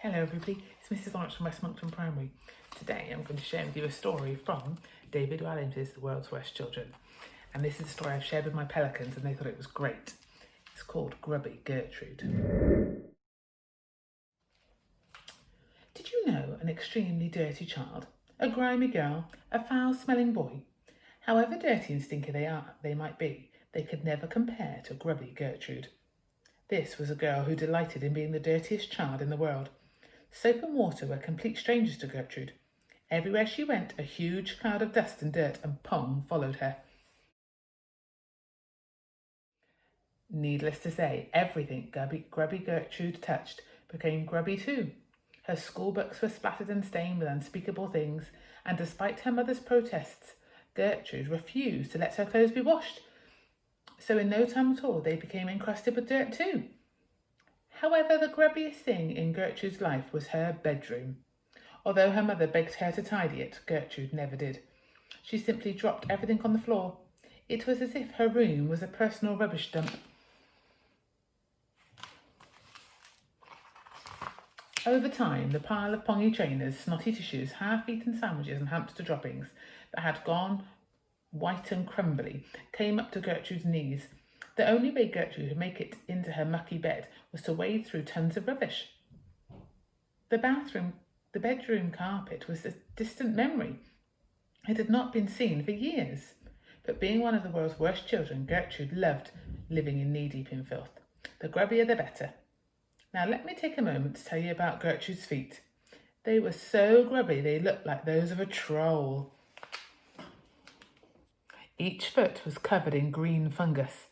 Hello everybody, it's Mrs. Lawrence from West Monkton Primary. Today I'm going to share with you a story from David Walliams' The World's Worst Children. And this is a story I've shared with my pelicans and they thought it was great. It's called Grubby Gertrude. Did you know an extremely dirty child, a grimy girl, a foul-smelling boy? However dirty and stinky they might be, they could never compare to Grubby Gertrude. This was a girl who delighted in being the dirtiest child in the world. Soap and water were complete strangers to Gertrude. Everywhere she went, a huge cloud of dust and dirt and pong followed her. Needless to say, everything Grubby Gertrude touched became grubby too. Her school books were splattered and stained with unspeakable things, and despite her mother's protests, Gertrude refused to let her clothes be washed. So in no time at all, they became encrusted with dirt too. However, the grubbiest thing in Gertrude's life was her bedroom. Although her mother begged her to tidy it, Gertrude never did. She simply dropped everything on the floor. It was as if her room was a personal rubbish dump. Over time, the pile of pongy trainers, snotty tissues, half-eaten sandwiches and hamster droppings that had gone white and crumbly came up to Gertrude's knees. The only way Gertrude could make it into her mucky bed was to wade through tons of rubbish. The bedroom carpet was a distant memory. It had not been seen for years. But being one of the world's worst children, Gertrude loved living in knee-deep in filth. The grubbier the better. Now let me take a moment to tell you about Gertrude's feet. They were so grubby they looked like those of a troll. Each foot was covered in green fungus,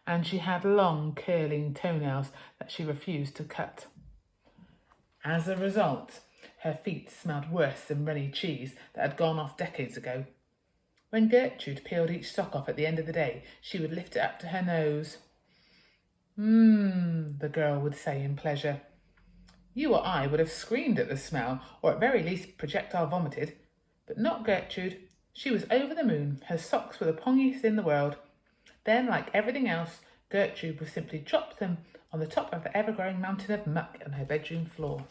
and she had long curling toenails that she refused to cut. As a result, her feet smelled worse than runny cheese that had gone off decades ago. When Gertrude peeled each sock off at the end of the day, she would lift it up to her nose. The girl would say in pleasure. You or I would have screamed at the smell, or at very least projectile vomited, but not Gertrude. She was over the moon. Her socks were the pongiest in the world. Then, like everything else, Gertrude would simply drop them on the top of the ever-growing mountain of muck on her bedroom floor.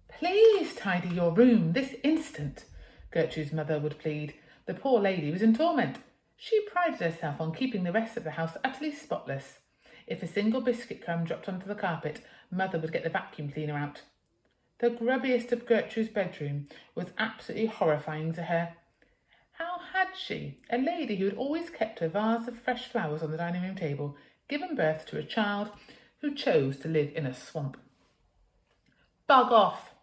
Please tidy your room this instant, Gertrude's mother would plead. The poor lady was in torment. She prided herself on keeping the rest of the house utterly spotless. If a single biscuit crumb dropped onto the carpet, Mother would get the vacuum cleaner out. The grubbiest of Gertrude's bedroom was absolutely horrifying to her. How had she, a lady who had always kept a vase of fresh flowers on the dining room table, given birth to a child who chose to live in a swamp? Bug off,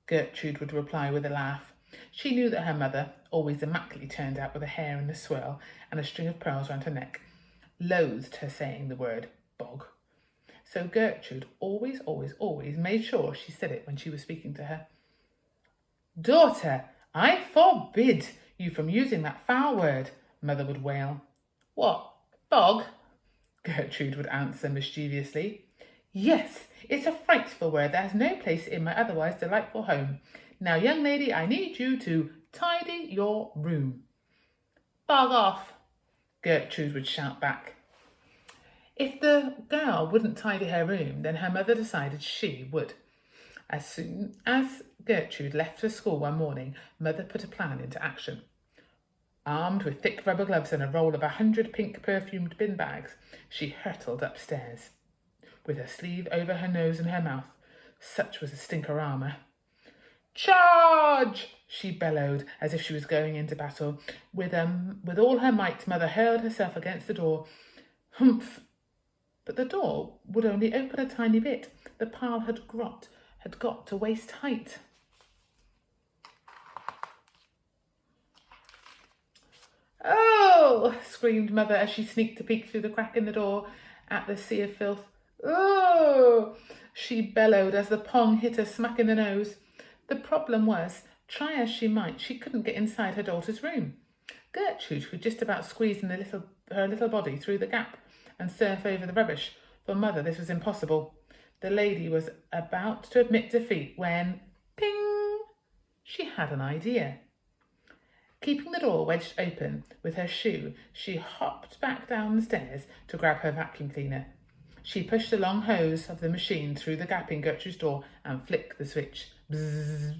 Gertrude would reply with a laugh. She knew that her mother, always immaculately turned out with a hair in a swirl and a string of pearls round her neck, loathed her saying the word bog. So Gertrude always made sure she said it when she was speaking to her. Daughter, I forbid you from using that foul word, Mother would wail. What, bog? Gertrude would answer mischievously. Yes, it's a frightful word that has no place in my otherwise delightful home. Now, young lady, I need you to tidy your room. Bog off, Gertrude would shout back. If the girl wouldn't tidy her room, then her mother decided she would. As soon as Gertrude left for school one morning, Mother put a plan into action. Armed with thick rubber gloves and a roll of 100 pink perfumed bin bags, she hurtled upstairs, with her sleeve over her nose and her mouth. Such was the stinkerama. Charge! She bellowed as if she was going into battle. With all her might, Mother hurled herself against the door. Humph! But the door would only open a tiny bit. The pile had got to waist height. Oh! Screamed Mother as she sneaked a peek through the crack in the door at the sea of filth. Oh! She bellowed as the pong hit her smack in the nose. The problem was, try as she might, she couldn't get inside her daughter's room. Gertrude could just about squeeze in her little body through the gap and surf over the rubbish. For Mother, this was impossible. The lady was about to admit defeat when, ping, she had an idea. Keeping the door wedged open with her shoe, she hopped back down the stairs to grab her vacuum cleaner. She pushed the long hose of the machine through the gap in Gertrude's door and flicked the switch. Bzzz.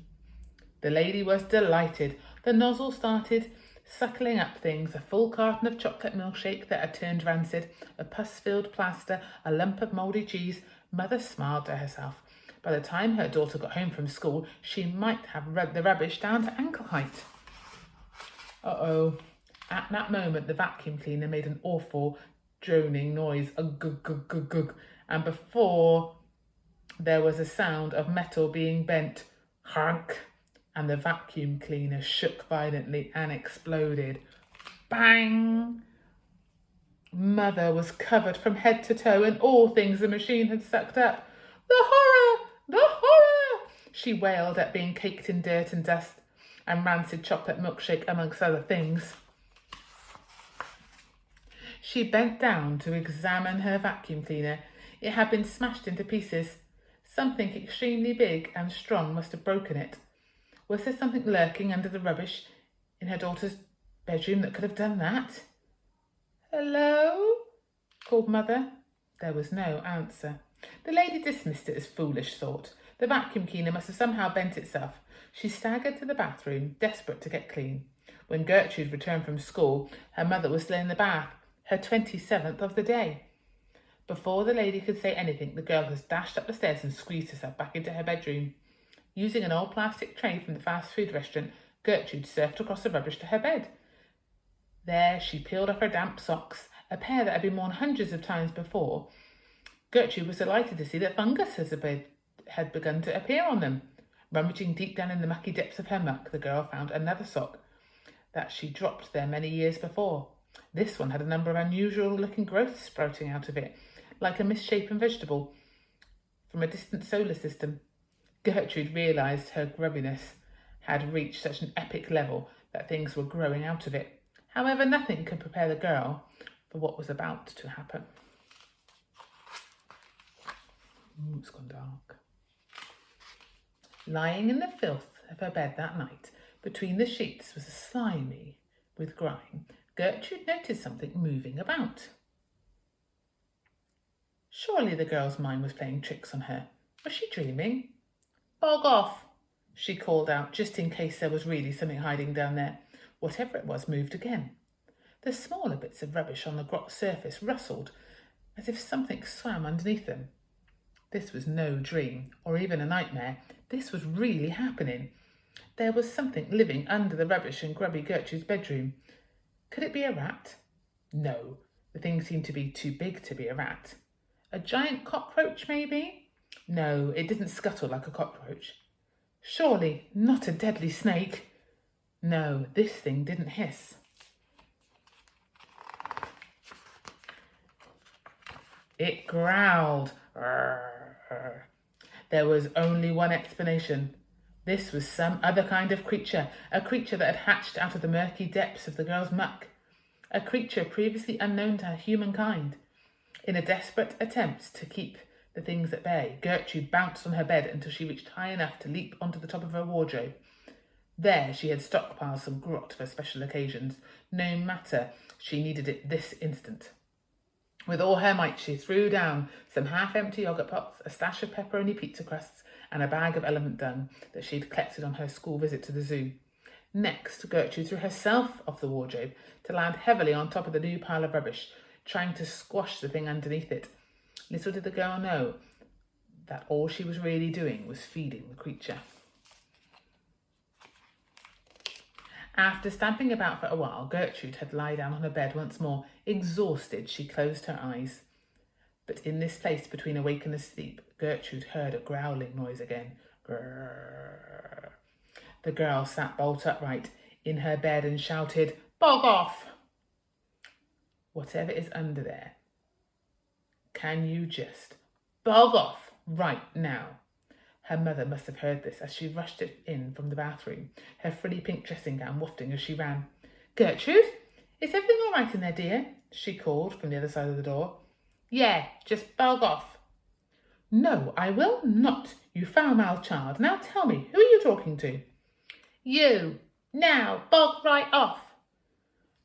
The lady was delighted. The nozzle started suckling up things: a full carton of chocolate milkshake that had turned rancid, a pus-filled plaster, a lump of mouldy cheese. Mother smiled to herself. By the time her daughter got home from school, she might have rubbed the rubbish down to ankle height. Uh-oh. At that moment, the vacuum cleaner made an awful droning noise, a gug, gug, gug, gug, and before there was a sound of metal being bent, crank, and the vacuum cleaner shook violently and exploded. Bang! Mother was covered from head to toe in all things the machine had sucked up. The horror! The horror! She wailed at being caked in dirt and dust and rancid chocolate milkshake, amongst other things. She bent down to examine her vacuum cleaner. It had been smashed into pieces. Something extremely big and strong must have broken it. Was there something lurking under the rubbish in her daughter's bedroom that could have done that? "Hello?" called Mother. There was no answer. The lady dismissed it as foolish thought. The vacuum cleaner must have somehow bent itself. She staggered to the bathroom, desperate to get clean. When Gertrude returned from school, her mother was still in the bath, her 27th of the day. Before the lady could say anything, the girl had dashed up the stairs and squeezed herself back into her bedroom. Using an old plastic tray from the fast food restaurant, Gertrude surfed across the rubbish to her bed. There she peeled off her damp socks, a pair that had been worn hundreds of times before. Gertrude was delighted to see that fungus had begun to appear on them. Rummaging deep down in the mucky depths of her muck, the girl found another sock that she dropped there many years before. This one had a number of unusual-looking growths sprouting out of it, like a misshapen vegetable from a distant solar system. Gertrude realised her grubbiness had reached such an epic level that things were growing out of it. However, nothing could prepare the girl for what was about to happen. It's gone dark. Lying in the filth of her bed that night, between the sheets was a slimy with grime. Gertrude noticed something moving about. Surely the girl's mind was playing tricks on her. Was she dreaming? "Bog off," she called out, just in case there was really something hiding down there. Whatever it was moved again. The smaller bits of rubbish on the grot surface rustled, as if something swam underneath them. This was no dream, or even a nightmare. This was really happening. There was something living under the rubbish in Grubby Gertrude's bedroom. Could it be a rat? No, the thing seemed to be too big to be a rat. A giant cockroach, maybe? No, it didn't scuttle like a cockroach. Surely not a deadly snake. No, this thing didn't hiss. It growled. There was only one explanation. This was some other kind of creature, a creature that had hatched out of the murky depths of the girl's muck, a creature previously unknown to humankind. In a desperate attempt to keep the things at bay, Gertrude bounced on her bed until she reached high enough to leap onto the top of her wardrobe. There she had stockpiled some grot for special occasions, no matter she needed it this instant. With all her might, she threw down some half-empty yogurt pots, a stash of pepperoni pizza crusts, and a bag of elephant dung that she'd collected on her school visit to the zoo. Next, Gertrude threw herself off the wardrobe to land heavily on top of the new pile of rubbish, trying to squash the thing underneath it. Little did the girl know that all she was really doing was feeding the creature. After stamping about for a while, Gertrude had lied down on her bed once more. Exhausted, she closed her eyes. But in this place between awake and asleep, Gertrude heard a growling noise again. Grrr. The girl sat bolt upright in her bed and shouted, "Bog off!" Whatever is under there, can you just bog off right now? Her mother must have heard this as she rushed in from the bathroom, her frilly pink dressing gown wafting as she ran. "Gertrude, is everything all right in there, dear?" she called from the other side of the door. "Yeah, just bog off." "No, I will not, you foul-mouthed child. Now tell me, who are you talking to?" "You. Now, bog right off."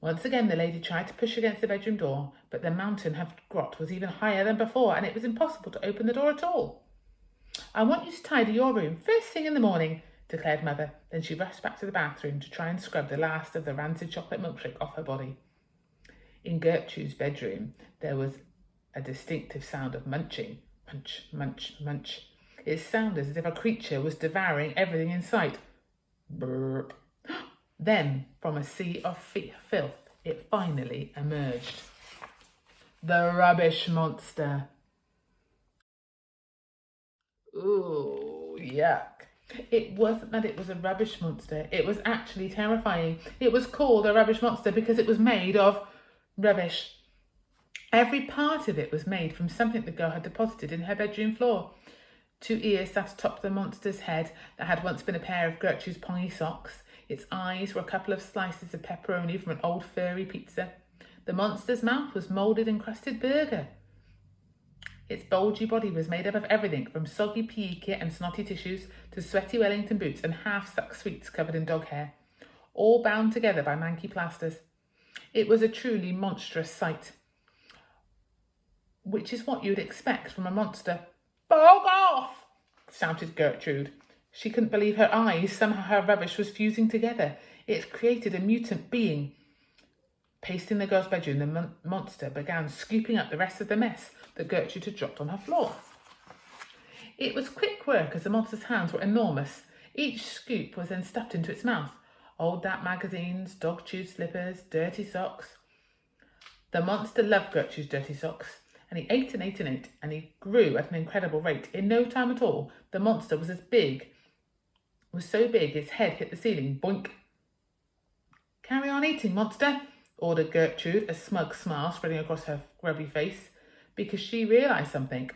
Once again, the lady tried to push against the bedroom door, but the mountain of grot was even higher than before, and it was impossible to open the door at all. "I want you to tidy your room first thing in the morning," declared Mother. Then she rushed back to the bathroom to try and scrub the last of the rancid chocolate milkshake off her body. In Gertrude's bedroom, there was a distinctive sound of munching. Munch, munch, munch. It sounded as if a creature was devouring everything in sight. Burp. Then, from a sea of filth, it finally emerged. The rubbish monster. Ooh, yuck. It wasn't that it was a rubbish monster. It was actually terrifying. It was called a rubbish monster because it was made of rubbish. Every part of it was made from something the girl had deposited in her bedroom floor. 2 ears sat atop the monster's head that had once been a pair of Gertrude's pongy socks. Its eyes were a couple of slices of pepperoni from an old furry pizza. The monster's mouth was moulded encrusted burger. Its bulgy body was made up of everything from soggy PE kit and snotty tissues to sweaty Wellington boots and half-sucked sweets covered in dog hair, all bound together by manky plasters. It was a truly monstrous sight, which is what you would expect from a monster. "Bog off!" shouted Gertrude. She couldn't believe her eyes. Somehow her rubbish was fusing together. It created a mutant being. Pacing the girl's bedroom, the monster began scooping up the rest of the mess that Gertrude had dropped on her floor. It was quick work, as the monster's hands were enormous. Each scoop was then stuffed into its mouth. Old damp magazines, dog-chewed slippers, dirty socks. The monster loved Gertrude's dirty socks, and he ate and ate and ate, and he grew at an incredible rate. In no time at all, the monster was so big its head hit the ceiling. Boink. "Carry on eating, monster," ordered Gertrude, a smug smile spreading across her grubby face, because she realised something.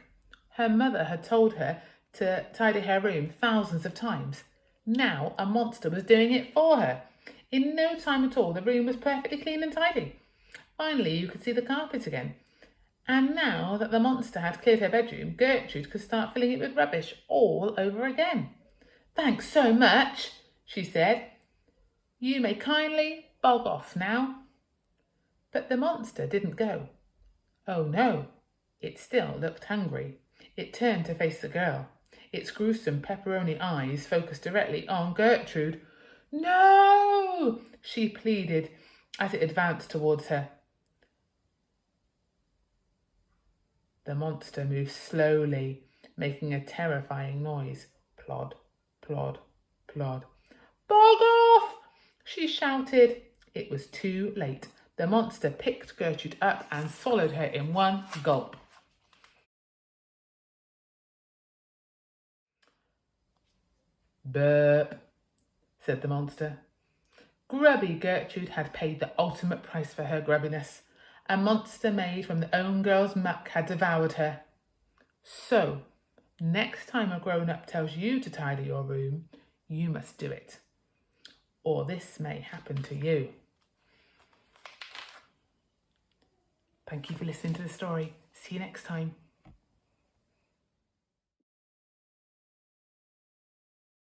Her mother had told her to tidy her room thousands of times. Now a monster was doing it for her. In no time at all, the room was perfectly clean and tidy. Finally, you could see the carpet again. And now that the monster had cleared her bedroom, Gertrude could start filling it with rubbish all over again. "Thanks so much," she said. "You may kindly bog off now." But the monster didn't go. Oh no, it still looked hungry. It turned to face the girl. Its gruesome pepperoni eyes focused directly on Gertrude. "No!" she pleaded as it advanced towards her. The monster moved slowly, making a terrifying noise. Plod, plod, plod. "Bog off!" she shouted. It was too late. The monster picked Gertrude up and swallowed her in one gulp. "Burp," said the monster. Grubby Gertrude had paid the ultimate price for her grubbiness. A monster made from the own girl's muck had devoured her. So, next time a grown-up tells you to tidy your room, you must do it, or this may happen to you. Thank you for listening to the story. See you next time.